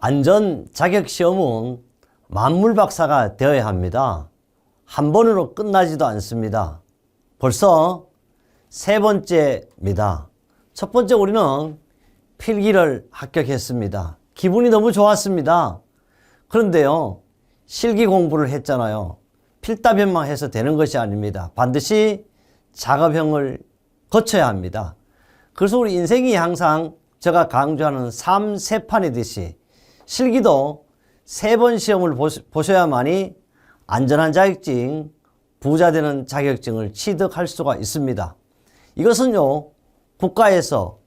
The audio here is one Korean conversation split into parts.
안전 자격 시험은 만물박사가 되어야 합니다. 한 번으로 끝나지도 않습니다. 벌써 세 번째입니다. 첫 번째 우리는 필기를 합격했습니다. 기분이 너무 좋았습니다. 그런데요, 실기 공부를 했잖아요. 필답형만 해서 되는 것이 아닙니다. 반드시 작업형을 거쳐야 합니다. 그래서 우리 인생이 항상 제가 강조하는 3세판이듯이 실기도 3번 시험을 보셔야만이 안전한 자격증, 부자 되는 자격증을 취득할 수가 있습니다. 이것은요, 국가에서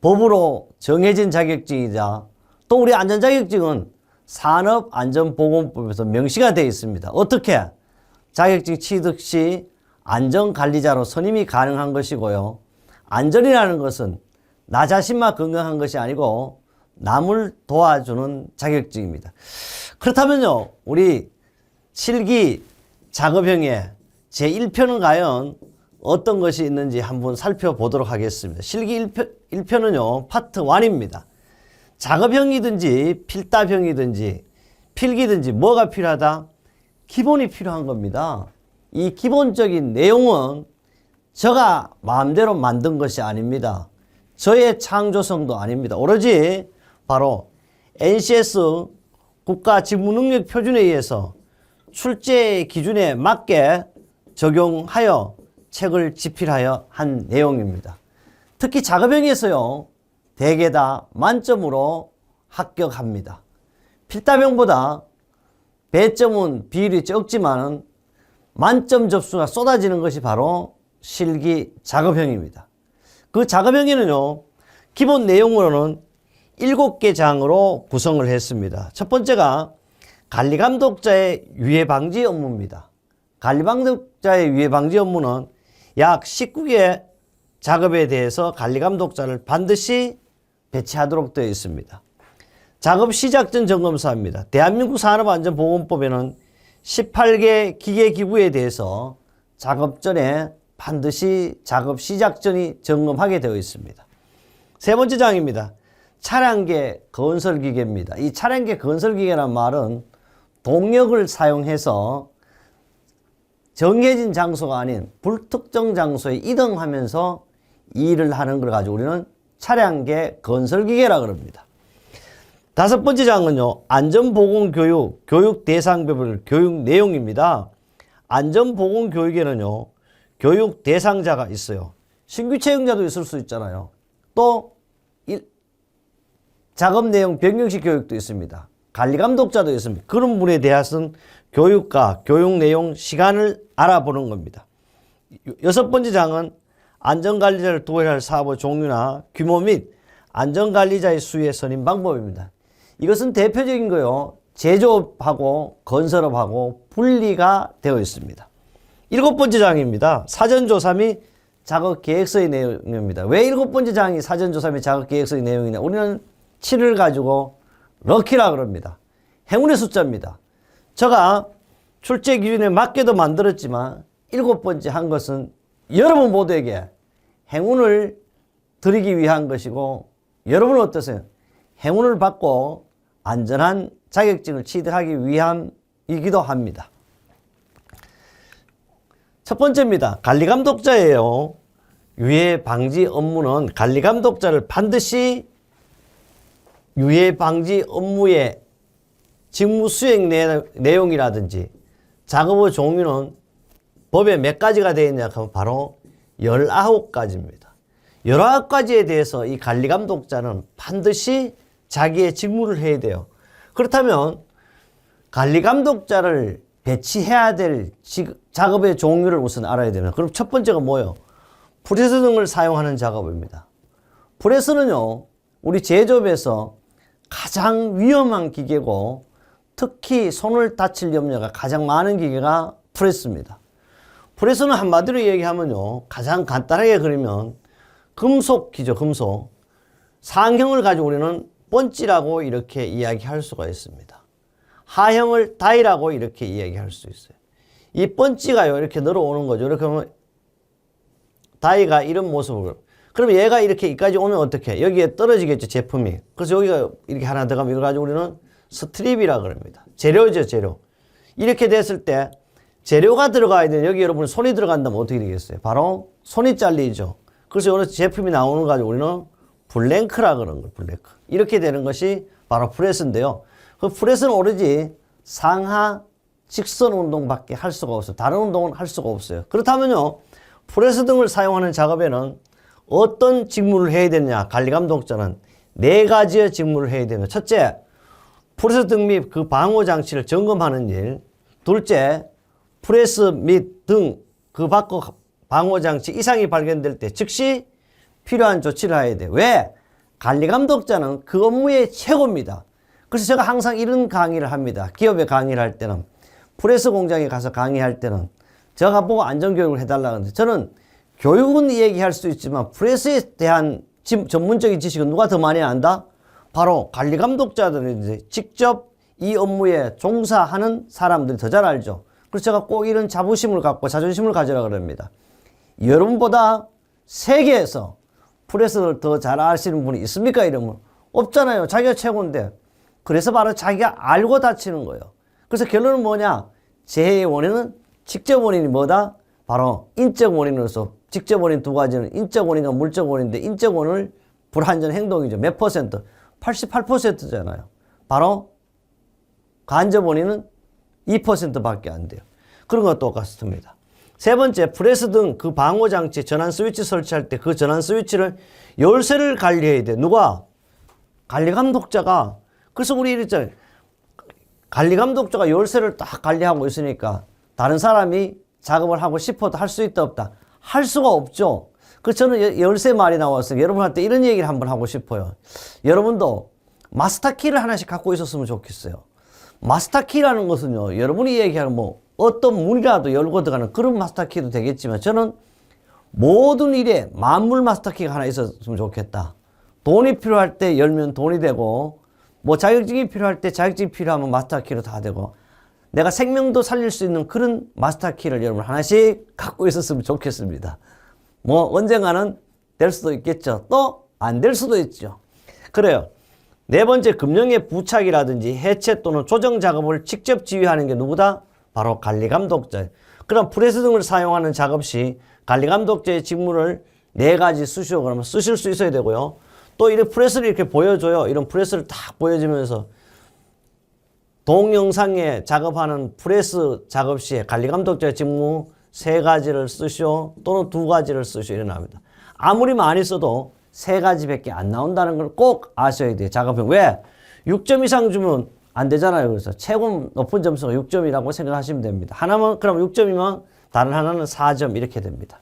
법으로 정해진 자격증이자 또 우리 안전자격증은 산업안전보건법에서 명시가 되어 있습니다. 어떻게? 자격증 취득 시 안전관리자로 선임이 가능한 것이고요. 안전이라는 것은 나 자신만 건강한 것이 아니고 남을 도와주는 자격증입니다. 그렇다면요, 우리 실기 작업형의 제1편은 과연 어떤 것이 있는지 한번 살펴보도록 하겠습니다. 실기 1편은요, 파트 1입니다. 작업형이든지 필답형이든지 필기든지 뭐가 필요하다? 기본이 필요한 겁니다. 이 기본적인 내용은 제가 마음대로 만든 것이 아닙니다. 저의 창조성도 아닙니다. 오로지 바로 NCS 국가직무능력 표준에 의해서 출제 기준에 맞게 적용하여 책을 집필하여 한 내용입니다. 특히 작업형에서요, 대개 다 만점으로 합격합니다. 필답형보다 배점은 비율이 적지만 만점 접수가 쏟아지는 것이 바로 실기 작업형입니다. 그 작업형에는요, 기본 내용으로는 7개 장으로 구성을 했습니다. 첫 번째가 관리감독자의 유해방지 업무입니다. 관리감독자의 유해방지 업무는 약 19개 작업에 대해서 관리감독자를 반드시 배치하도록 되어 있습니다. 작업 시작 전 점검사입니다. 대한민국 산업안전보건법에는 18개 기계기구에 대해서 작업 전에 반드시 작업 시작 전이 점검하게 되어 있습니다. 세 번째 장입니다. 차량계 건설기계입니다. 이 차량계 건설기계란 말은 동력을 사용해서 정해진 장소가 아닌 불특정 장소에 이동하면서 일을 하는 걸 가지고 우리는 차량계 건설기계라고 합니다. 다섯 번째 장은요, 안전보건교육, 교육대상별 교육 내용입니다. 안전보건교육에는요, 교육 대상자가 있어요. 신규 채용자도 있을 수 있잖아요. 또 작업 내용 변경식 교육도 있습니다. 관리감독자도 있습니다. 그런 분에 대해서는 교육과 교육 내용 시간을 알아보는 겁니다. 여섯 번째 장은 안전관리자를 도와야 할 사업의 종류나 규모 및 안전관리자의 수의 선임 방법입니다. 이것은 대표적인 거요, 제조업하고 건설업하고 분리가 되어 있습니다. 일곱 번째 장입니다. 사전조사 및 작업계획서의 내용입니다. 왜 일곱 번째 장이 사전조사 및 작업계획서의 내용이냐? 우리는 7을 가지고 럭키라 그럽니다. 행운의 숫자입니다. 제가 출제 기준에 맞게도 만들었지만 일곱 번째 한 것은 여러분 모두에게 행운을 드리기 위한 것이고, 여러분은 어떠세요? 행운을 받고 안전한 자격증을 취득하기 위함이기도 합니다. 첫 번째입니다. 관리감독자예요. 유해 방지 업무는 관리감독자를 반드시 유해 방지 업무의 직무 수행 내용이라든지 작업의 종류는 법에 몇 가지가 되어 있냐 하면 바로 19가지입니다. 19가지에 대해서 이 관리감독자는 반드시 자기의 직무를 해야 돼요. 그렇다면 관리감독자를 배치해야 될 작업의 종류를 우선 알아야 됩니다. 그럼 첫 번째가 뭐예요? 프레스 등을 사용하는 작업입니다. 프레스는요, 우리 제조업에서 가장 위험한 기계고 특히 손을 다칠 염려가 가장 많은 기계가 프레스입니다. 프레스는 한마디로 얘기하면요, 가장 간단하게 그리면 금속기죠, 금속. 상형을 가지고 우리는 번지라고 이렇게 이야기할 수가 있습니다. 하형을 다이라고 이렇게 이야기할 수 있어요. 이 번지가요, 이렇게 늘어오는 거죠. 이렇게 하면 다이가 이런 모습을. 그럼 얘가 이렇게 여기까지 오면 어떻게? 여기에 떨어지겠죠, 제품이. 그래서 여기가 이렇게 하나 들어가면 이걸 가지고 우리는 스트립이라 그럽니다. 재료죠, 재료. 이렇게 됐을 때 재료가 들어가야 되는 여기 여러분 손이 들어간다면 어떻게 되겠어요? 바로 손이 잘리죠. 그래서 여기 제품이 나오는 거 가지고 우리는 블랭크라 그러는 거예요, 블랭크. 이렇게 되는 것이 바로 프레스인데요. 그 프레스는 오로지 상하 직선 운동밖에 할 수가 없어요. 다른 운동은 할 수가 없어요. 그렇다면요, 프레스 등을 사용하는 작업에는 어떤 직무를 해야 되느냐? 관리감독자는 4가지의 직무를 해야 되는 거예요. 첫째, 프레스 등 및 그 방호 장치를 점검하는 일. 둘째, 프레스 및 등 그 방호 장치 이상이 발견될 때 즉시 필요한 조치를 해야 돼요. 왜? 관리감독자는 그 업무의 최고입니다. 그래서 제가 항상 이런 강의를 합니다. 기업에 강의를 할 때는, 프레스 공장에 가서 강의할 때는 제가 보고 안전교육을 해달라고 하는데, 저는 교육은 얘기할 수 있지만 프레스에 대한 전문적인 지식은 누가 더 많이 안다? 바로 관리감독자들이 이제 직접 이 업무에 종사하는 사람들이 더 잘 알죠. 그래서 제가 꼭 이런 자부심을 갖고 자존심을 가지라 그럽니다. 여러분보다 세계에서 프레스를 더 잘 아시는 분이 있습니까? 이러면 없잖아요. 자기가 최고인데. 그래서 바로 자기가 알고 다치는 거예요. 그래서 결론은 뭐냐? 재해의 원인은 직접 원인이 뭐다? 바로 인적 원인으로서 직접 원인 2가지는 인적 원인과 물적 원인인데, 인적 원인을 불안전 행동이죠. 몇 퍼센트? 88%잖아요. 바로 간접 원인은 2%밖에 안 돼요. 그런 거 똑같습니다. 세 번째, 프레스 등 그 방호 장치 전환 스위치 설치할 때 그 전환 스위치를 열쇠를 관리해야 돼. 누가? 관리감독자가. 그래서 우리 이랬잖아요. 관리감독자가 열쇠를 딱 관리하고 있으니까 다른 사람이 작업을 하고 싶어도 할 수 있다 없다? 할 수가 없죠. 그래서 저는 열쇠 말이 나왔어요. 여러분한테 이런 얘기를 한번 하고 싶어요. 여러분도 마스터 키를 하나씩 갖고 있었으면 좋겠어요. 마스터 키라는 것은요, 여러분이 얘기하는 뭐 어떤 문이라도 열고 들어가는 그런 마스터 키도 되겠지만, 저는 모든 일에 만물 마스터 키가 하나 있었으면 좋겠다. 돈이 필요할 때 열면 돈이 되고, 뭐 자격증이 필요할 때 자격증이 필요하면 마스터 키로 다 되고, 내가 생명도 살릴 수 있는 그런 마스터 키를 여러분 하나씩 갖고 있었으면 좋겠습니다. 뭐 언젠가는 될 수도 있겠죠. 또 안 될 수도 있죠. 그래요. 네 번째, 금융의 부착이라든지 해체 또는 조정 작업을 직접 지휘하는 게 누구다? 바로 관리감독자예요. 그럼 프레스 등을 사용하는 작업 시 관리감독자의 직무를 4가지 쓰시오. 그러면 쓰실 수 있어야 되고요. 또 이런 프레스를 이렇게 보여줘요. 이런 프레스를 딱 보여주면서 동영상에 작업하는 프레스 작업 시에 관리감독자의 직무 3가지를 쓰시오. 또는 2가지를 쓰시오. 이렇게 나옵니다. 아무리 많이 써도 3가지밖에 안 나온다는 걸 꼭 아셔야 돼요. 작업형. 왜? 6점 이상 주면 안 되잖아요. 그래서 최고 높은 점수가 6점이라고 생각하시면 됩니다. 하나만 그럼 6점이면 다른 하나는 4점 이렇게 됩니다.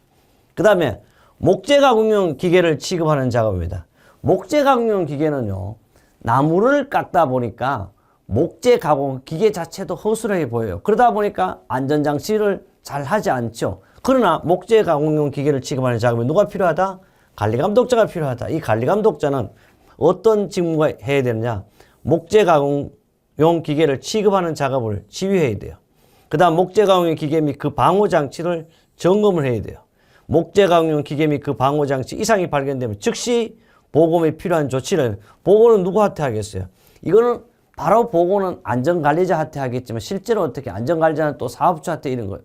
그 다음에 목재 가공용 기계를 취급하는 작업입니다. 목재 가공용 기계는요, 나무를 깎다 보니까 목재 가공 기계 자체도 허술하게 보여요. 그러다 보니까 안전장치를 잘 하지 않죠. 그러나 목재 가공용 기계를 취급하는 작업에 누가 필요하다? 관리감독자가 필요하다. 이 관리감독자는 어떤 직무가 해야 되느냐? 목재 가공용 기계를 취급하는 작업을 지휘해야 돼요. 그 다음 목재 가공용 기계 및 그 방호 장치를 점검을 해야 돼요. 목재 가공용 기계 및 그 방호 장치 이상이 발견되면 즉시 보고 및 필요한 조치를, 보고는 누구한테 하겠어요? 이거는 바로 보고는 안전관리자한테 하겠지만, 실제로 어떻게 안전관리자는 또 사업주한테 이런 거.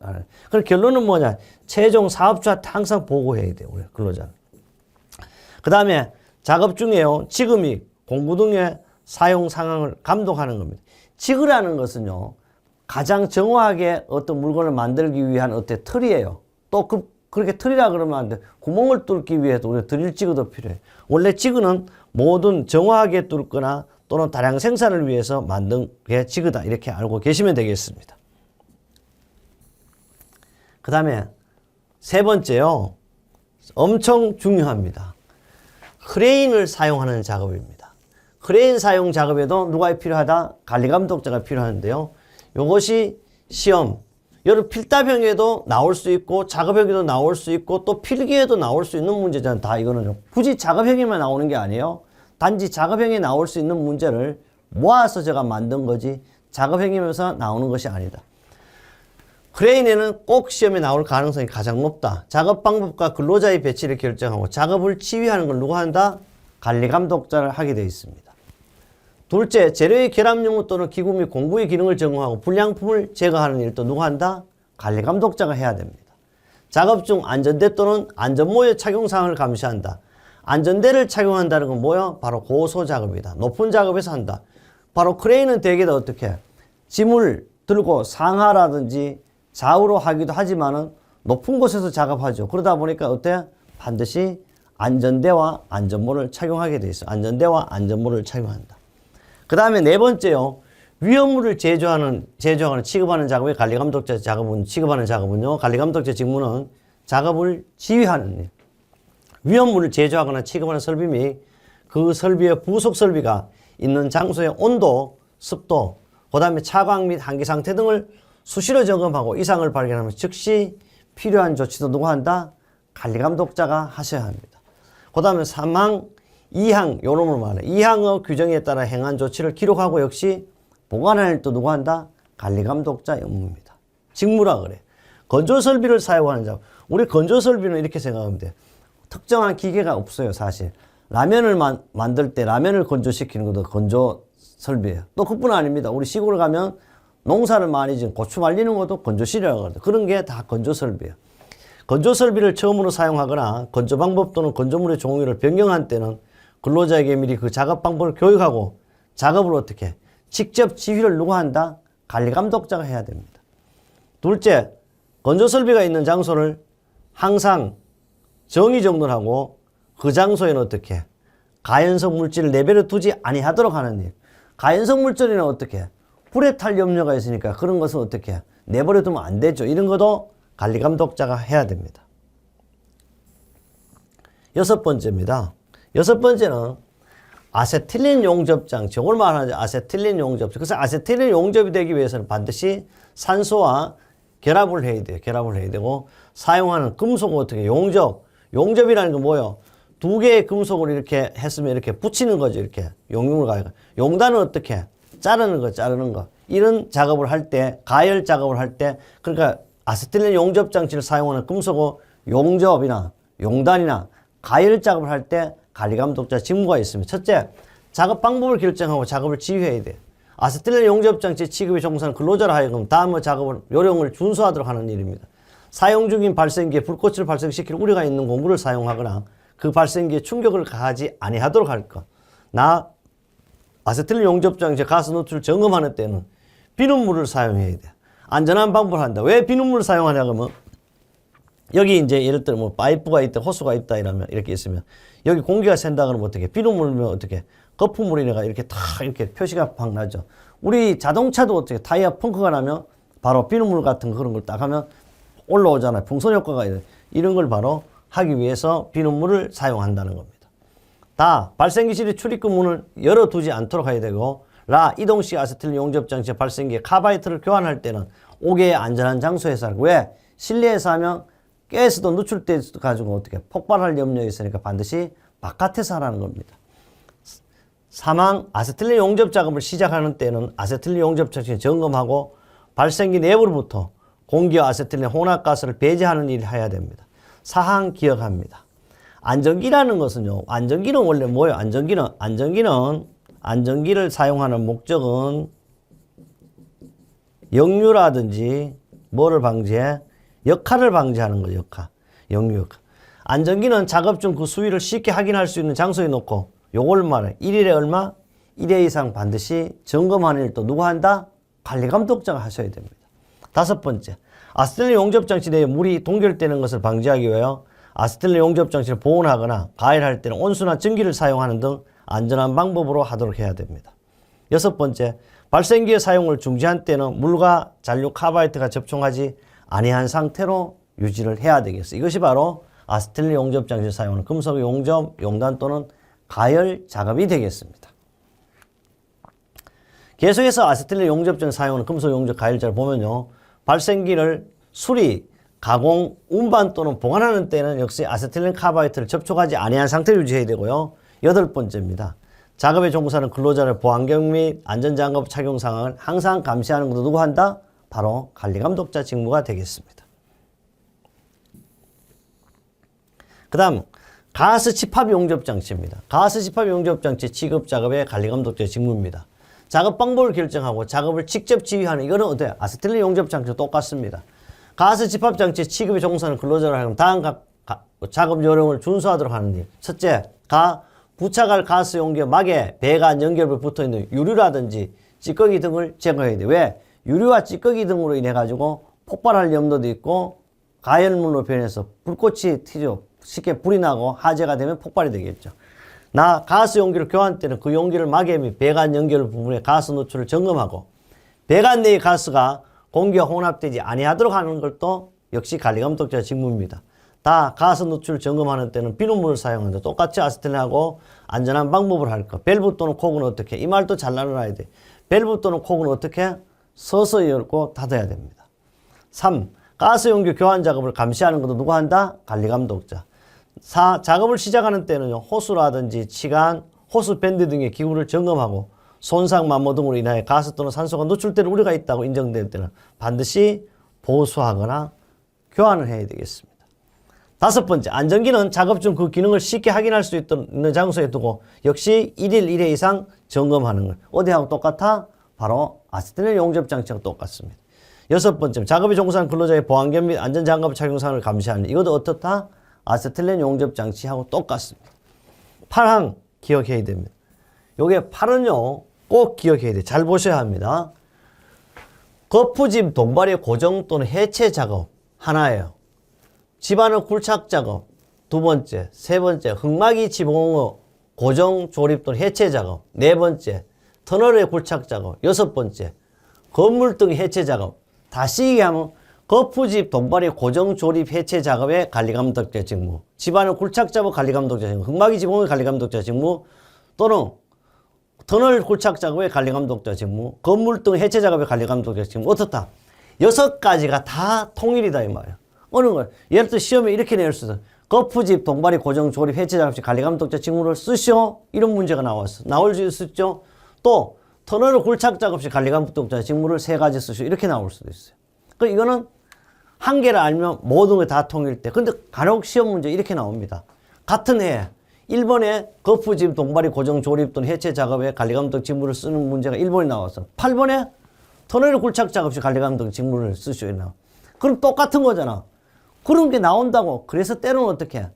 그럼 결론은 뭐냐? 최종 사업주한테 항상 보고해야 돼요. 우리 근로자는. 그 다음에 작업 중에요, 지그 및 공구 등의 사용 상황을 감독하는 겁니다. 지그라는 것은요, 가장 정확하게 어떤 물건을 만들기 위한 어떤 틀이에요. 또 그렇게 틀이라 그러면 안 돼. 구멍을 뚫기 위해서 우리가 드릴 지그도 필요해요. 원래 지그는 모든 정확하게 뚫거나 또는 다량 생산을 위해서 만든 게 지그다. 이렇게 알고 계시면 되겠습니다. 그 다음에 세 번째요, 엄청 중요합니다. 크레인을 사용하는 작업입니다. 크레인 사용 작업에도 누가 필요하다? 관리감독자가 필요한데요. 이것이 시험, 여러분 필답형에도 나올 수 있고 작업형에도 나올 수 있고 또 필기에도 나올 수 있는 문제잖아요. 다 이거는 굳이 작업형에만 나오는 게 아니에요. 단지 작업형에 나올 수 있는 문제를 모아서 제가 만든 거지 작업형이면서 나오는 것이 아니다. 크레인에는 꼭 시험에 나올 가능성이 가장 높다. 작업 방법과 근로자의 배치를 결정하고 작업을 지휘하는 걸 누가 한다? 관리감독자를 하게 되어 있습니다. 둘째, 재료의 결합 용무 또는 기구 및 공구의 기능을 점검하고 불량품을 제거하는 일도 누가 한다? 관리감독자가 해야 됩니다. 작업 중 안전대 또는 안전모의 착용 사항을 감시한다. 안전대를 착용한다는 건 뭐야? 바로 고소 작업이다. 높은 작업에서 한다. 바로 크레인은 대개 다 어떻게? 짐을 들고 상하라든지 좌우로 하기도 하지만은 높은 곳에서 작업하죠. 그러다 보니까 어때? 반드시 안전대와 안전모를 착용하게 돼 있어. 안전대와 안전모를 착용한다. 그 다음에 네 번째요. 위험물을 제조하는 취급하는 작업의 관리감독자 취급하는 작업은요. 관리감독자 직무는 작업을 지휘하는 일. 위험물을 제조하거나 취급하는 설비 및 그 설비의 부속 설비가 있는 장소의 온도, 습도, 그 다음에 차광 및 한기 상태 등을 수시로 점검하고 이상을 발견하면 즉시 필요한 조치도 누가 한다? 관리감독자가 하셔야 합니다. 그 다음에 3항, 2항 요놈을 말해. 2항의 규정에 따라 행한 조치를 기록하고 역시 보관하는 일도 누가 한다? 관리감독자 업무입니다. 직무라 그래. 건조설비를 사용하는 작업. 우리 건조설비는 이렇게 생각하면 돼. 특정한 기계가 없어요, 사실. 라면을 만들 때 라면을 건조시키는 것도 건조설비예요. 또 그뿐 아닙니다. 우리 시골에 가면 농사를 많이 지은 고추 말리는 것도 건조실이라고 하거든요. 그런 게 다 건조설비예요. 건조설비를 처음으로 사용하거나 건조 방법 또는 건조물의 종류를 변경한 때는 근로자에게 미리 그 작업 방법을 교육하고 작업을 어떻게 직접 지휘를 누가 한다? 관리감독자가 해야 됩니다. 둘째, 건조설비가 있는 장소를 항상 정의정돈하고 그 장소에는 어떻게 가연성 물질을 내버려 두지 아니하도록 하는 일. 가연성 물질에는 어떻게 불에 탈 염려가 있으니까 그런 것은 어떻게 내버려 두면 안 되죠. 이런 것도 관리감독자가 해야 됩니다. 여섯 번째입니다. 여섯 번째는 아세틸린 용접장, 저걸 말하죠. 아세틸린 용접. 그래서 아세틸린 용접이 되기 위해서는 반드시 산소와 결합을 해야 돼요. 결합을 해야 되고 사용하는 금속은 어떻게 용접이라는 건 뭐예요? 두 개의 금속을 이렇게 했으면 이렇게 붙이는 거죠. 이렇게 용융을 가요. 용단은 어떻게? 자르는 거. 이런 작업을 할 때, 가열 작업을 할 때, 그러니까 아세틸린 용접 장치를 사용하는 금속은 용접이나 용단이나 가열 작업을 할 때 관리감독자 직무가 있습니다. 첫째, 작업 방법을 결정하고 작업을 지휘해야 돼. 아세틸린 용접 장치 취급에 종사하는 근로자로 하여금 다음의 작업을 요령을 준수하도록 하는 일입니다. 사용 중인 발생기에 불꽃을 발생시킬 우려가 있는 공구를 사용하거나 그 발생기에 충격을 가하지 아니하도록 할 것. 아세틸린 용접 장치 가스 노출을 점검하는 때는 비눗물을 사용해야 돼. 안전한 방법을 한다. 왜 비눗물을 사용하냐 그러면 여기 이제 예를 들어 뭐 파이프가 있다, 호스가 있다 이러면 이렇게 있으면 여기 공기가 샌다 그러면 어떻게 비눗물이면 어떻게 거품물이니까 이렇게 탁 이렇게 표시가 팍 나죠. 우리 자동차도 어떻게 타이어 펑크가 나면 바로 비눗물 같은 그런 걸 딱 하면 올라오잖아요. 풍선 효과가 이런 걸 바로 하기 위해서 비눗물을 사용한다는 겁니다. 다 발생기실의 출입구 문을 열어두지 않도록 해야 되고 이동식 아세틸린 용접 장치 발생기에 카바이트를 교환할 때는 5개의 안전한 장소에서 하고 왜? 실내에서 하면 가스도 누출돼 가지고 어떻게 폭발할 염려가 있으니까 반드시 바깥에서 하라는 겁니다. 아세틸린 용접 작업을 시작하는 때는 아세틸린 용접 장치 점검하고 발생기 내부로부터 공기와 아세틸린 혼합가스를 배제하는 일을 해야 됩니다. 사항 기억합니다. 안전기라는 것은요. 안전기는 원래 뭐예요? 안전기를 사용하는 목적은 역류라든지 뭐를 방지해? 역할을 방지하는 거예요. 역류 역할. 안전기는 작업 중 그 수위를 쉽게 확인할 수 있는 장소에 놓고 요걸 말해. 1일에 얼마? 1회 이상 반드시 점검하는 일도 누가 한다? 관리감독자가 하셔야 됩니다. 다섯 번째, 아세틸린 용접장치 내에 물이 동결되는 것을 방지하기 위하여 아세틸린 용접장치를 보온하거나 가열할 때는 온수나 전기를 사용하는 등 안전한 방법으로 하도록 해야 됩니다. 여섯 번째, 발생기의 사용을 중지한 때는 물과 잔류 카바이트가 접촉하지 아니한 상태로 유지를 해야 되겠어요. 이것이 바로 아세틸린 용접장치를 사용하는 금속 용접, 용단 또는 가열 작업이 되겠습니다. 계속해서 아세틸린 용접장치 사용하는 금속 용접 가열 작업을 보면요. 발생기를 수리, 가공, 운반 또는 보관하는 때는 역시 아세틸린 카바이트를 접촉하지 아니한 상태를 유지해야 되고요. 여덟 번째입니다. 작업에 종사하는 근로자의 보안경 및 안전장갑 착용 상황을 항상 감시하는 것도 누구 한다? 바로 관리감독자 직무가 되겠습니다. 그 다음 가스 집합 용접 장치입니다. 가스 집합 용접 장치 취급 작업의 관리감독자 직무입니다. 작업 방법을 결정하고 작업을 직접 지휘하는 이거는 어때요? 아세틸렌 용접 장치도 똑같습니다. 가스 집합 장치 취급에 종사하는 근로자를 하면 다음 작업 요령을 준수하도록 하는 일. 첫째, 부착할 가스 용기와 막에 배관 연결부에 붙어있는 유류라든지 찌꺼기 등을 제거해야 돼. 왜? 유류와 찌꺼기 등으로 인해 가지고 폭발할 염려도 있고 가열물로 변해서 불꽃이 튀죠. 쉽게 불이 나고 화재가 되면 폭발이 되겠죠. 가스 용기를 교환할 때는 그 용기를 막에 및 배관 연결 부분에 가스 노출을 점검하고 배관 내의 가스가 공기와 혼합되지 아니하도록 하는 것도 역시 관리감독자 직무입니다. 가스 노출 점검하는 때는 비눗물을 사용한다. 똑같이 아세틸렌하고 안전한 방법을 할 것. 밸브 또는 콕은 어떻게? 이 말도 잘 알아야 돼. 밸브 또는 콕은 어떻게? 서서히 열고 닫아야 됩니다. 3. 가스 용기 교환 작업을 감시하는 것도 누가 한다? 관리감독자. 4. 작업을 시작하는 때는요, 호수라든지 치간, 호수 밴드 등의 기구를 점검하고 손상, 마모 등으로 인하여 가스 또는 산소가 노출될 우려가 있다고 인정될 때는 반드시 보수하거나 교환을 해야 되겠습니다. 5번째, 안전기는 작업 중 그 기능을 쉽게 확인할 수 있는 장소에 두고 역시 1일 1회 이상 점검하는 것. 어디하고 똑같아? 바로 아세틸렌 용접 장치하고 똑같습니다. 6번째, 작업에 종사하는 근로자의 보안견 및 안전장갑 착용상을 감시하는 이것도 어떻다? 아세틸렌 용접 장치하고 똑같습니다. 8항 기억해야 됩니다. 요게 8은요 꼭 기억해야 돼요. 잘 보셔야 합니다. 거푸집 동발의 고정 또는 해체 작업 하나예요. 집안의 굴착 작업 두 번째, 세 번째 흙막이 지붕의 고정 조립 또는 해체 작업 네 번째, 터널의 굴착 작업 여섯 번째, 건물 등 해체 작업. 다시 얘기하면 거푸집 동발의 고정 조립 해체 작업의 관리감독자 직무, 집안의 굴착 작업 관리감독자 직무, 흙막이 지붕의 관리감독자 직무 또는 터널 굴착 작업의 관리감독자 직무, 건물 등 해체 작업의 관리감독자 직무. 어떻다? 6가지가 다 통일이다 이 말이야. 어느 걸 예를 들어 시험에 이렇게 낼 수 있어. 거푸집 동발이 고정 조립 해체 작업 시 관리감독자 직무를 쓰시오. 이런 문제가 나왔어. 나올 수 있었죠. 또 터널 굴착 작업 시 관리감독자 직무를 3가지 쓰시오. 이렇게 나올 수도 있어요. 그 이거는 한 개를 알면 모든 게 다 통일 때. 근데 간혹 시험 문제 이렇게 나옵니다. 같은 해 1번에 거푸집 동발이 고정 조립 또는 해체 작업에 관리감독 직무를 쓰는 문제가 1번에 나왔어. 8번에 터널 굴착 작업 시 관리감독 직무를 쓰시오. 나와. 그럼 똑같은 거잖아. 그런 게 나온다고. 그래서 때로는 어떻게 해?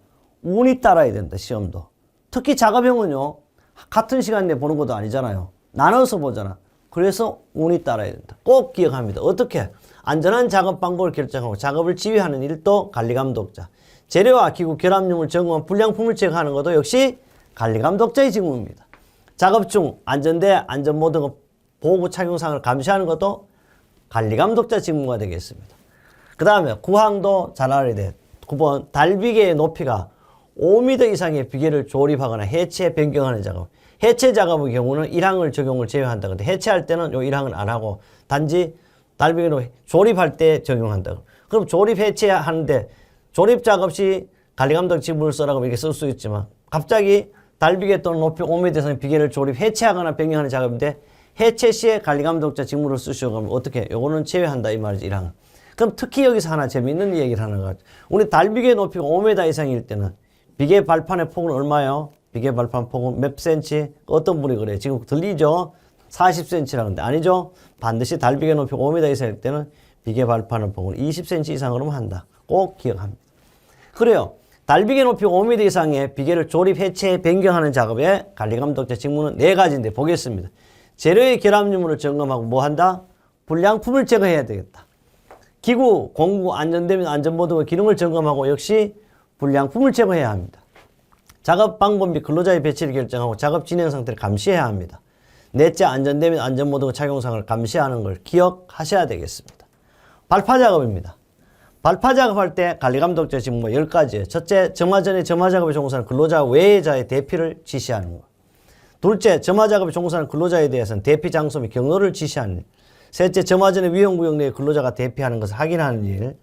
운이 따라야 된다, 시험도. 특히 작업형은요, 같은 시간 내에 보는 것도 아니잖아요. 나눠서 보잖아. 그래서 운이 따라야 된다. 꼭 기억합니다. 어떻게? 안전한 작업 방법을 결정하고 작업을 지휘하는 일도 관리감독자. 재료와 기구 결합용을 점검한 불량품을 제거하는 것도 역시 관리감독자의 직무입니다. 작업 중 안전대, 안전모 등 보호 착용상을 감시하는 것도 관리감독자 직무가 되겠습니다. 그 다음에 9항도 잘 알아야 돼. 9번 달비계의 높이가 5m 이상의 비계를 조립하거나 해체, 변경하는 작업. 해체 작업의 경우는 1항을 적용을 제외한다. 근데 해체할 때는 요 1항은 안 하고 단지 달비계로 조립할 때 적용한다. 그럼 조립 해체하는데 조립 작업 시 관리감독 직무를 써라고 이렇게 쓸 수 있지만 갑자기 달비계 또는 높이 5m 이상의 비계를 조립 해체하거나 변경하는 작업인데 해체 시에 관리감독자 직무를 쓰시오. 그러면 어떻게? 요거는 제외한다 이 말이지 1항은. 그럼 특히 여기서 하나 재미있는 얘기를 하는 것 같아요. 우리 달비계 높이가 5m 이상일 때는 비계 발판의 폭은 얼마예요? 비계 발판 폭은 몇 센치? 어떤 분이 그래요? 지금 들리죠? 40cm라는데 아니죠? 반드시 달비계 높이가 5m 이상일 때는 비계 발판의 폭은 20cm 이상으로만 한다. 꼭 기억합니다. 그래요. 달비계 높이가 5m 이상의 비계를 조립, 해체, 변경하는 작업에 관리감독자 직무는 4가지인데 보겠습니다. 재료의 결합 유무를 점검하고 뭐 한다? 불량품을 제거해야 되겠다. 기구, 공구, 안전대 및 안전모 등의 기능을 점검하고 역시 불량품을 제거해야 합니다. 작업 방법 및 근로자의 배치를 결정하고 작업 진행 상태를 감시해야 합니다. 넷째, 안전대 및 안전모 등의 착용상을 감시하는 걸 기억하셔야 되겠습니다. 발파 작업입니다. 발파 작업할 때 관리감독자 직무가 10가지예요. 첫째, 점화 전에 점화 작업에 종사하는 근로자 외자의 대피를 지시하는 것. 둘째, 점화 작업에 종사하는 근로자에 대해서는 대피 장소 및 경로를 지시하는 일. 셋째, 점화 전에 위험구역 내에 근로자가 대피하는 것을 확인하는 일.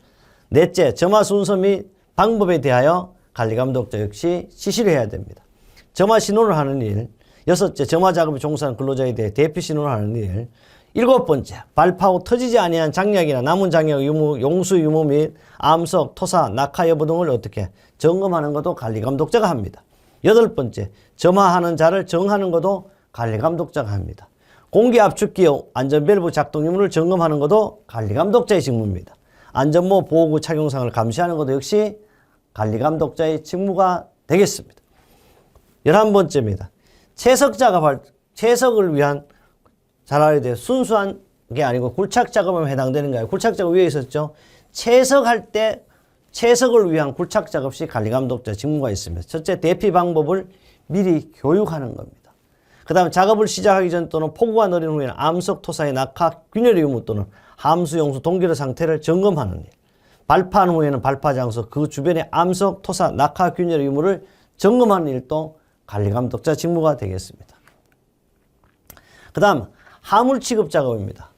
넷째, 점화 순서 및 방법에 대하여 관리감독자 역시 지시를 해야 됩니다. 점화 신호를 하는 일. 여섯째, 점화 작업에 종사하는 근로자에 대해 대피 신호를 하는 일. 7번째, 발파 후 터지지 아니한 장약이나 남은 장약 유무, 용수 유무 및 암석, 토사, 낙하 여부 등을 어떻게 점검하는 것도 관리감독자가 합니다. 8번째, 점화하는 자를 정하는 것도 관리감독자가 합니다. 공기 압축기 안전밸브 작동 유무를 점검하는 것도 관리감독자의 직무입니다. 안전모 보호구 착용상을 감시하는 것도 역시 관리감독자의 직무가 되겠습니다. 11번째입니다. 채석 작업할, 채석을 위한 잘 알아야 돼요. 순수한 게 아니고 굴착 작업에 해당되는 거예요. 굴착 작업 위에 있었죠. 채석할 때 채석을 위한 굴착 작업 시 관리감독자 직무가 있습니다. 첫째, 대피 방법을 미리 교육하는 겁니다. 그 다음에 작업을 시작하기 전 또는 폭우가 내린 후에는 암석, 토사의 낙하, 균열의 유무 또는 함수, 용수, 동결의 상태를 점검하는 일. 발파한 후에는 발파 장소, 그 주변의 암석, 토사, 낙하, 균열의 유무를 점검하는 일도 관리감독자 직무가 되겠습니다. 그 다음 하물 취급 작업입니다.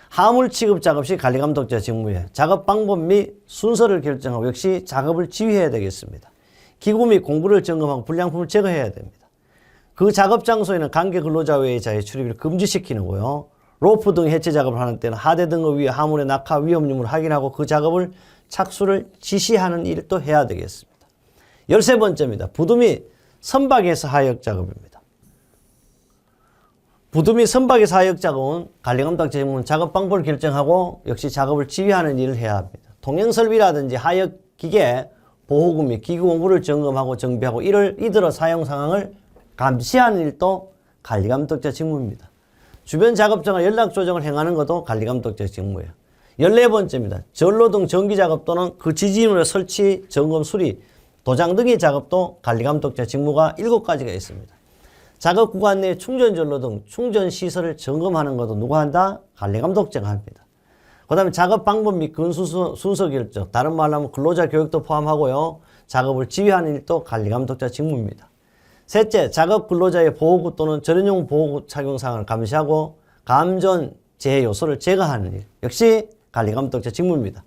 하물 취급 작업 시 관리감독자 직무에 작업 방법 및 순서를 결정하고 역시 작업을 지휘해야 되겠습니다. 기구 및 공구를 점검하고 불량품을 제거해야 됩니다. 그 작업 장소에는 관계 근로자 외의 자의 출입을 금지시키는 거요. 로프 등 해체 작업을 하는 때는 하대 등의 위에 하물의 낙하 위험 유무를 확인하고 그 작업을 착수를 지시하는 일도 해야 되겠습니다. 13번째입니다. 부두 및 선박에서 하역 작업입니다. 부두 및 선박에서 하역 작업은 관리감독자 직무는 작업 방법을 결정하고 역시 작업을 지휘하는 일을 해야 합니다. 통행설비라든지 하역 기계, 보호구 및 기구 공구를 점검하고 정비하고 이들의 사용 상황을 감시하는 일도 관리감독자 직무입니다. 주변 작업장과 연락 조정을 행하는 것도 관리감독자 직무예요. 14번째입니다. 전로 등 전기 작업 또는 그 지지인물의 설치, 점검, 수리, 도장 등의 작업도 관리감독자 직무가 7가지가 있습니다. 작업 구간 내 충전 전로 등 충전 시설을 점검하는 것도 누가 한다? 관리감독자가 합니다. 그 다음에 작업 방법 및 순서 결정, 다른 말로 하면 근로자 교육도 포함하고요. 작업을 지휘하는 일도 관리감독자 직무입니다. 셋째, 작업 근로자의 보호구 또는 전연용 보호구 착용 사항을 감시하고 감전 재해 요소를 제거하는 일, 역시 관리감독자 직무입니다.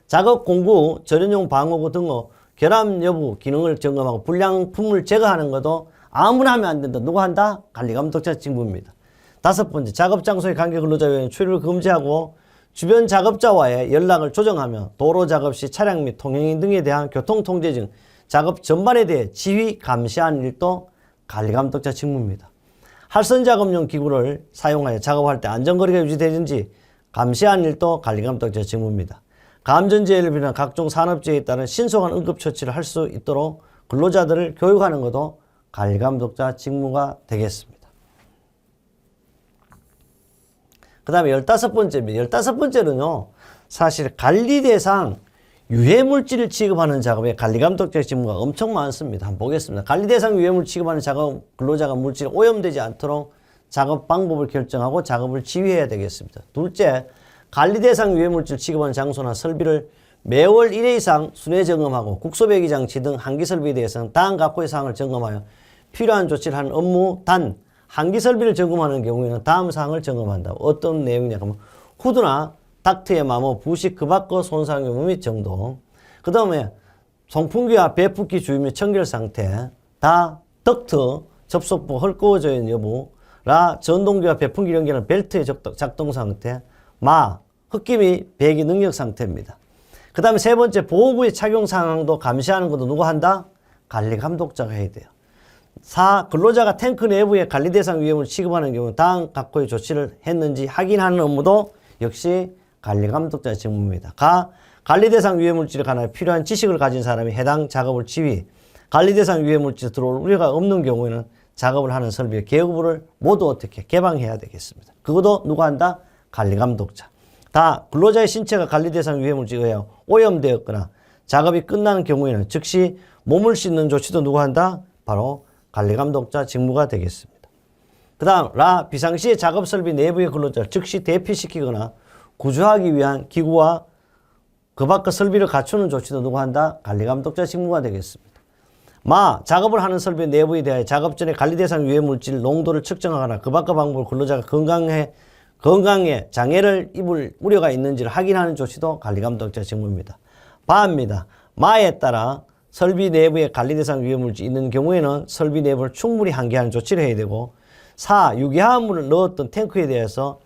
작업 공구, 전연용 방어구 등의 결함 여부 기능을 점검하고 불량품을 제거하는 것도 아무나 하면 안 된다. 누가 한다? 관리감독자 직무입니다. 5번째, 작업 장소의 관계 근로자 외에는 출입을 금지하고 주변 작업자와의 연락을 조정하며 도로 작업 시 차량 및 통행인 등에 대한 교통 통제 등 작업 전반에 대해 지휘 감시하는 일도 관리감독자 직무입니다. 할선 작업용 기구를 사용하여 작업할 때 안전거리가 유지되는지 감시하는 일도 관리감독자 직무입니다. 감전재해를 비롯한 각종 산업재해에 따른 신속한 응급처치를 할 수 있도록 근로자들을 교육하는 것도 관리감독자 직무가 되겠습니다. 그 다음에 15번째입니다. 15번째는요, 사실 관리대상 유해물질을 취급하는 작업에 관리감독자 직무가 엄청 많습니다. 한번 보겠습니다. 관리대상 유해물 취급하는 작업, 근로자가 물질에 오염되지 않도록 작업 방법을 결정하고 작업을 지휘해야 되겠습니다. 둘째, 관리대상 유해물질 취급하는 장소나 설비를 매월 1회 이상 순회 점검하고 국소배기 장치 등 한기설비에 대해서는 다음 각호의 사항을 점검하여 필요한 조치를 하는 업무. 단, 한기설비를 점검하는 경우에는 다음 사항을 점검한다. 어떤 내용이냐 하면 후드나 닥트의 마모, 부식, 그 밖의 손상 유무 및 정도. 그 다음에 송풍기와 배풍기 주위 및 청결 상태, 덕트, 접속부 헐거워져 있는 여부, 전동기와 배풍기 연결하는 벨트의 작동 상태, 흡기 및 배기 능력 상태입니다. 그 다음에 3번째, 보호구의 착용 상황도 감시하는 것도 누가 한다? 관리감독자가 해야 돼요. 4. 근로자가 탱크 내부에 관리대상 위험을 취급하는 경우 다음 각호의 조치를 했는지 확인하는 업무도 역시 관리감독자의 직무입니다. 관리대상 유해물질에 관하여 필요한 지식을 가진 사람이 해당 작업을 지휘, 관리대상 유해물질이 들어올 우려가 없는 경우에는 작업을 하는 설비의 개구부를 모두 어떻게 개방해야 되겠습니다. 그것도 누가 한다? 관리감독자. 근로자의 신체가 관리대상 유해물질에 의하여 오염되었거나 작업이 끝나는 경우에는 즉시 몸을 씻는 조치도 누가 한다? 바로 관리감독자 직무가 되겠습니다. 그 다음 비상시에 작업설비 내부의 근로자를 즉시 대피시키거나 구조하기 위한 기구와 그 밖의 설비를 갖추는 조치도 누가 한다? 관리감독자 직무가 되겠습니다. 작업을 하는 설비 내부에 대하여 작업 전에 관리대상 유해물질 농도를 측정하거나 그 밖의 방법으로 근로자가 건강에 장애를 입을 우려가 있는지를 확인하는 조치도 관리감독자 직무입니다. 입니다. 마에 따라 설비 내부에 관리대상 유해물질이 있는 경우에는 설비 내부를 충분히 환기하는 조치를 해야 되고, 유기화합물을 넣었던 탱크에 대해서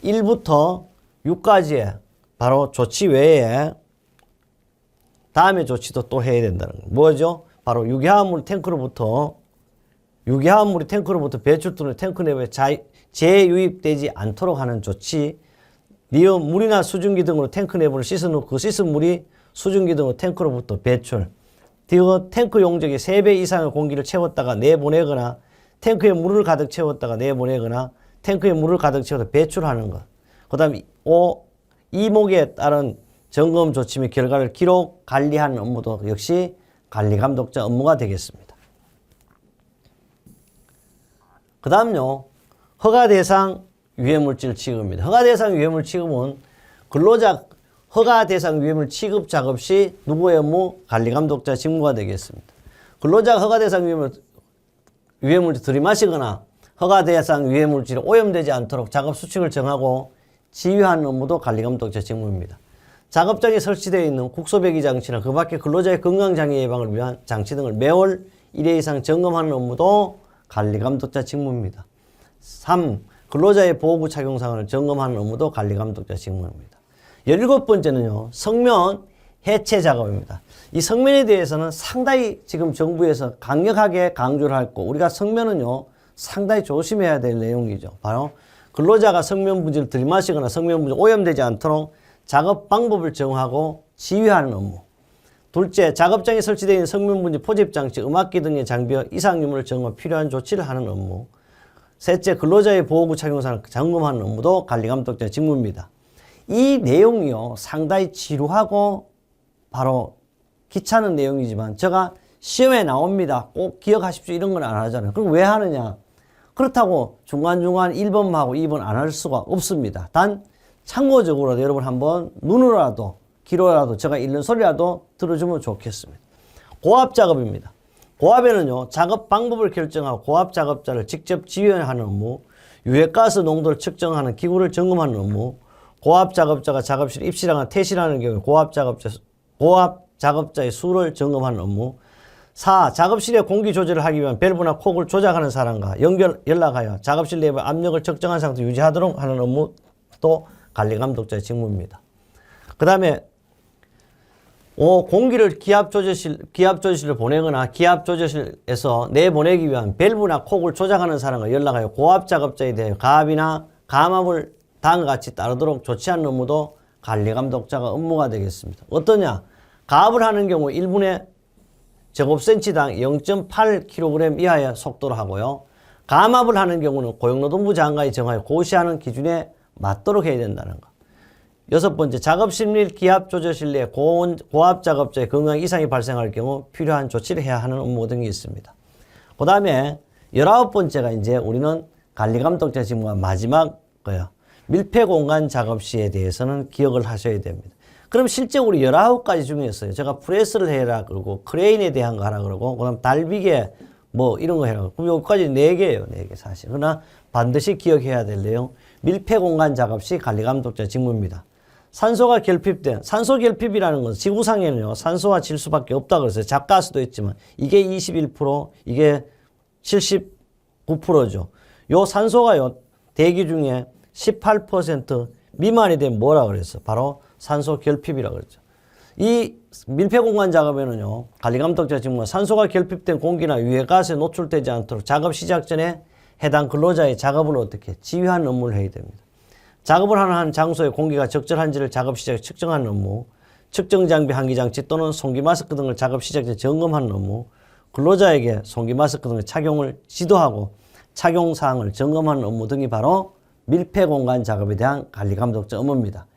1부터 6까지의 바로 조치 외에 다음의 조치도 또 해야 된다는 거예요. 뭐죠? 바로 유기화합물 유기화합물이 탱크로부터 배출 또는 탱크 내부에 재유입되지 않도록 하는 조치. 니은 물이나 수증기 등으로 탱크 내부를 씻은 후 그 씻은 물이 수증기 등으로 탱크로부터 배출. 디귿 탱크 용적의 3배 이상의 공기를 채웠다가 내보내거나 탱크에 물을 가득 채웠다가 내보내거나 탱크에 물을 가득 채워서 배출하는 것. 그 다음에 이목에 따른 점검 조치 및 결과를 기록, 관리하는 업무도 역시 관리감독자 업무가 되겠습니다. 그 다음요. 허가대상 유해물질 취급입니다. 허가대상 유해물 취급은 근로자 허가대상 유해물 취급 작업 시 누구의 업무? 관리감독자 직무가 되겠습니다. 근로자가 허가대상 유해물질 들이마시거나 허가대상 유해물질이 오염되지 않도록 작업 수칙을 정하고 지휘하는 업무도 관리감독자 직무입니다. 작업장에 설치되어 있는 국소배기 장치나 그 밖에 근로자의 건강장애 예방을 위한 장치 등을 매월 1회 이상 점검하는 업무도 관리감독자 직무입니다. 3. 근로자의 보호구 착용사항을 점검하는 업무도 관리감독자 직무입니다. 17번째는요. 성면 해체 작업입니다. 이 성면에 대해서는 상당히 지금 정부에서 강력하게 강조를 하고 우리가 성면은요. 상당히 조심해야 될 내용이죠. 바로 근로자가 성면 분질을 들이마시거나 성면 분질 오염되지 않도록 작업 방법을 정하고 지휘하는 업무. 둘째, 작업장에 설치되어 있는 성면 분질 포집 장치, 음압기 등의 장비와 이상 유무를 점검 필요한 조치를 하는 업무. 셋째, 근로자의 보호구 착용사항을 점검하는 업무도 관리감독자 직무입니다. 이 내용이요 상당히 지루하고 바로 귀찮은 내용이지만 제가 시험에 나옵니다. 꼭 기억하십시오. 이런 건 안 하잖아요. 그럼 왜 하느냐? 그렇다고 중간중간 1번만 하고 2번 안 할 수가 없습니다. 단 참고적으로 여러분 한번 눈으로라도 귀로라도 제가 읽는 소리라도 들어주면 좋겠습니다. 고압 작업입니다. 고압에는요 작업 방법을 결정하고 고압 작업자를 직접 지휘하는 업무, 유해가스 농도를 측정하는 기구를 점검하는 업무, 고압 작업자가 작업실에 입실하거나 퇴실하는 경우 고압 작업자의 수를 점검하는 업무. 4. 작업실의 공기 조절을 하기 위한 밸브나 콕을 조작하는 사람과 연락하여 작업실 내부 압력을 적정한 상태 유지하도록 하는 업무도 관리감독자의 직무입니다. 그 다음에 공기를 기압조절실로 보내거나 기압조절실에서 내보내기 위한 밸브나 콕을 조작하는 사람과 연락하여 고압 작업자에 대해 가압이나 감압을 다음과 같이 따르도록 조치하는 업무도 관리감독자가 업무가 되겠습니다. 어떠냐? 가압을 하는 경우 1분에 제곱센치당 0.8kg 이하의 속도로 하고요. 감압을 하는 경우는 고용노동부 장관이 정하여 고시하는 기준에 맞도록 해야 된다는 것. 6번째, 작업실 및 기압조절실 내 고압 작업자의 건강 이상이 발생할 경우 필요한 조치를 해야 하는 업무 등이 있습니다. 그 다음에 19번째가 이제 우리는 관리감독자 직무가 마지막 거예요. 밀폐공간 작업 시에 대해서는 기억을 하셔야 됩니다. 그럼 실제 우리 19가지 중에서요. 제가 프레스를 해라 그러고 크레인에 대한 거 하라 그러고 그다음 달비계 뭐 이런 거 해라. 그럼 여기까지 4개예요. 4개 사실. 그러나 반드시 기억해야 될 내용. 밀폐공간 작업 시 관리감독자 직무입니다. 산소가 결핍된, 산소 결핍이라는 것은 지구상에는요, 산소와 질소밖에 없다 그랬어요. 잣가스도 있지만, 이게 21%, 이게 79%죠. 요 산소가요, 대기 중에 18% 미만이 되면 뭐라 그랬어? 바로 산소 결핍이라고 그랬죠. 이 밀폐공간 작업에는요, 관리감독자 직무가 산소가 결핍된 공기나 유해가스에 노출되지 않도록 작업 시작 전에 해당 근로자의 작업을 어떻게 지휘하는 업무를 해야 됩니다. 작업을 하는 한 장소에 공기가 적절한지를 작업 시작에 측정하는 업무, 측정장비 환기장치 또는 송기 마스크 등을 작업 시작 전 점검하는 업무, 근로자에게 송기 마스크 등의 착용을 지도하고 착용사항을 점검하는 업무 등이 바로 밀폐공간 작업에 대한 관리감독자 업무입니다.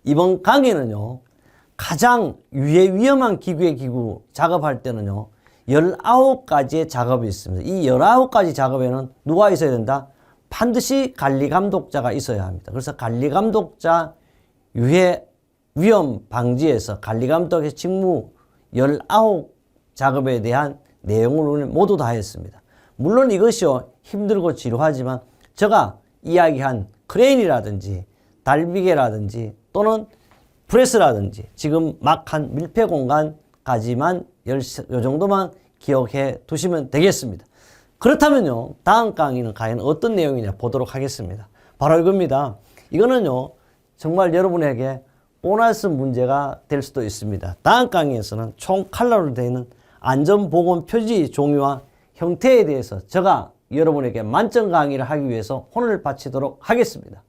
이번 강의는요, 가장 위험한 기구 작업할 때는요, 19가지의 작업이 있습니다. 이 19가지 작업에는 누가 있어야 된다? 반드시 관리감독자가 있어야 합니다. 그래서 관리감독자 유해 위험 방지에서 관리감독의 직무 19 작업에 대한 내용을 모두 다 했습니다. 물론 이것이요, 힘들고 지루하지만 제가 이야기한 크레인이라든지 달비계라든지 또는 프레스라든지 지금 막 한 밀폐공간까지만 요 정도만 기억해 두시면 되겠습니다. 그렇다면요, 다음 강의는 과연 어떤 내용이냐 보도록 하겠습니다. 바로 이겁니다. 이거는요, 정말 여러분에게 보너스 문제가 될 수도 있습니다. 다음 강의에서는 총 칼라로 되어 있는 안전보건 표지 종류와 형태에 대해서 제가 여러분에게 만점 강의를 하기 위해서 혼을 바치도록 하겠습니다.